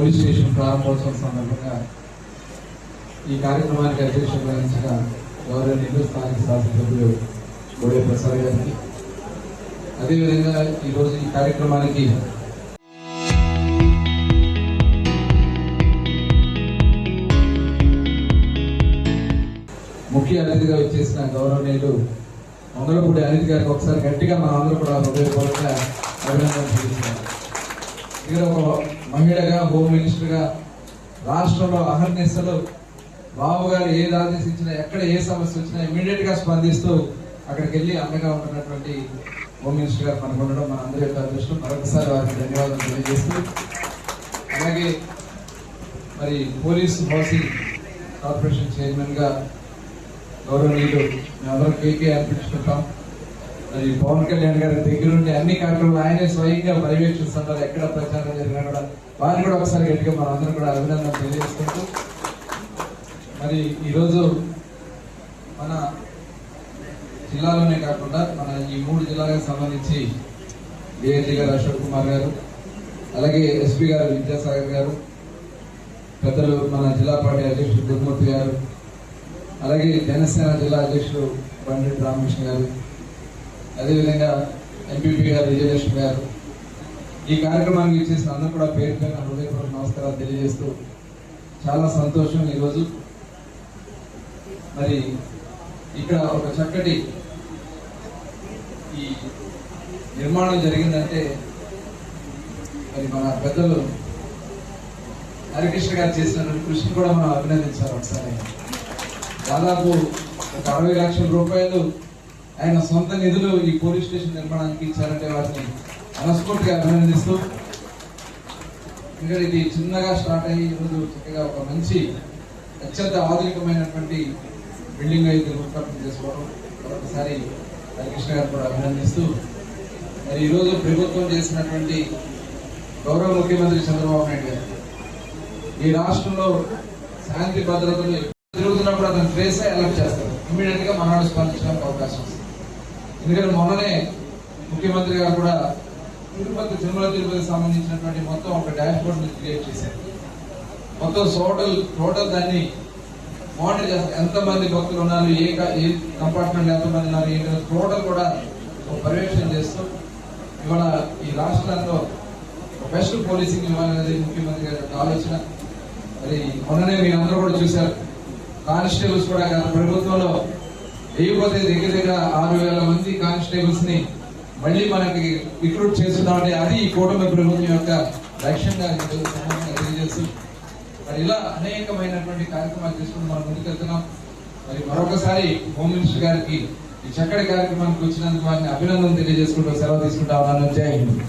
Police station ప్రారంభోత్సవం సందర్భంగా ఈ కార్యక్రమానికి అధ్యక్షత వహించిన గౌరవనీయులు స్థానిక శాసనసభ్యులు గోడే ప్రసాద్ గారికి, అదేవిధంగా ఈరోజు ఈ కార్యక్రమానికి ముఖ్య అతిథిగా వచ్చేసిన గౌరవనీయులు మంగళపూడి అనిత్ గారికి ఒకసారి గట్టిగా మనం అందరూ కూడా హృదయపూర్వకంగా అభినందనలు తెలియజేస్తున్నాం. ఇక్కడ ఒక మహిళగా, హోమ్ మినిస్టర్గా రాష్ట్రంలో అహర్నిశలు బాబు గారు ఏది ఆదేశించినా, ఎక్కడ ఏ సమస్య వచ్చినా ఇమీడియట్ గా స్పందిస్తూ అక్కడికి వెళ్ళి అండగా ఉంటున్నటువంటి హోమ్ మినిస్టర్ గారు మనకు ఉండడం మన అందరి యొక్క అదృష్టం. మరొకసారి వారికి ధన్యవాదాలు తెలియజేస్తూ, అలాగే మరి పోలీస్ హౌసింగ్ కార్పొరేషన్ చైర్మన్ గా గౌరవనీయులు మేమందరం కేకే అనిపించుకుంటాం. మరి పవన్ కళ్యాణ్ గారి దగ్గర నుండి అన్ని కార్యక్రమాలు ఆయనే స్వయంగా పర్యవేక్షిస్తుంటారు. ఎక్కడ ప్రచారం జరిగినా కూడా వారిని కూడా ఒకసారి గట్టిగా మనం అందరం కూడా అభినందన తెలియజేసుకుంటూ, మరి ఈరోజు మన జిల్లాలోనే కాకుండా మన ఈ 3 జిల్లాలకు సంబంధించి డిఐజీ గారు అశోక్ కుమార్ గారు, అలాగే ఎస్పీ గారు విద్యాసాగర్ గారు, పెద్దలు మన జిల్లా పార్టీ అధ్యక్షుడు గురుమూర్తి గారు, అలాగే జనసేన జిల్లా అధ్యక్షుడు పండిట్ రామకృష్ణ గారు, అదేవిధంగా ఎంపీపీ గారు విజయలక్ష్మి గారు, ఈ కార్యక్రమానికి ఇచ్చేసిన అందరూ కూడా పేరు పైన హృదయపూర్వక నమస్కారాలు తెలియజేస్తూ, చాలా సంతోషం. ఈరోజు మరి ఇక్కడ ఒక చక్కటి ఈ నిర్మాణం జరిగిందంటే మరి మన పెద్దలు హరికృష్ణ గారు చేసినటువంటి కృషిని కూడా మనం అభినందించాలి. ఒకసారి దాదాపు ఒక 60 లక్షల రూపాయలు ఆయన సొంత నిధులు ఈ పోలీస్ స్టేషన్ నిర్మాణానికి ఇచ్చారంటే వాటిని మనస్ఫూర్తిగా అభినందిస్తూ, ఇంకా ఇది చిన్నగా స్టార్ట్ అయ్యి ఈరోజు చక్కగా ఒక మంచి అత్యంత ఆధునికమైనటువంటి బిల్డింగ్ అయితే రూపకల్పన చేసుకోవడం ఒకసారి హరికృష్ణ గారు కూడా అభినందిస్తూ, మరి ఈరోజు ప్రభుత్వం చేసినటువంటి గౌరవ ముఖ్యమంత్రి చంద్రబాబు నాయుడు గారు ఈ రాష్ట్రంలో శాంతి భద్రతలు తిరుగుతున్నప్పుడు అతను ట్రేస్ అలర్ట్ చేస్తారు, ఇమీడియట్ గా మనవాడు స్పందించడానికి అవకాశం వస్తుంది. ఎందుకంటే మొన్ననే ముఖ్యమంత్రి గారు కూడా తిరుమల తిరుపతికి సంబంధించినటువంటి మొత్తం ఒక డాష్ బోర్డ్ క్రియేట్ చేశారు. మొత్తం టోటల్ దాన్ని మానిటర్ చేస్తారు. ఎంతమంది భక్తులు ఉన్నారు, ఏ కంపార్ట్మెంట్ ఎంతమంది ఉన్నారు, ఏంటో టోటల్ కూడా పర్యవేక్షణ చేస్తూ ఇవాళ ఈ రాష్ట్రంలో బెస్ట్ పోలీసింగ్ ఇవ్వాలనేది ముఖ్యమంత్రి గారి యొక్క ఆలోచన. మరి మొన్ననే మీరు అందరూ కూడా చూశారు, కానిస్టేబుల్స్ కూడా గత ప్రభుత్వంలో లేకపోతే దగ్గర 6,000 మంది కానిస్టేబుల్స్ ని మళ్ళీ మనకి రిక్రూట్ చేస్తున్నామంటే అది ఈ కూటమి ప్రభుత్వం యొక్క లక్ష్యంగా తెలియజేస్తూ, మరి ఇలా అనేకమైనటువంటి కార్యక్రమాలు తీసుకుని మనం ముందుకెళ్తున్నాం. మరి మరొకసారి హోమ్ మినిస్టర్ గారికి ఈ చక్కటి కార్యక్రమానికి వచ్చినందుకు వారిని అభినందన తెలియజేసుకుంటూ సెలవు తీసుకుంటా ఉన్నాను. జై హింద్.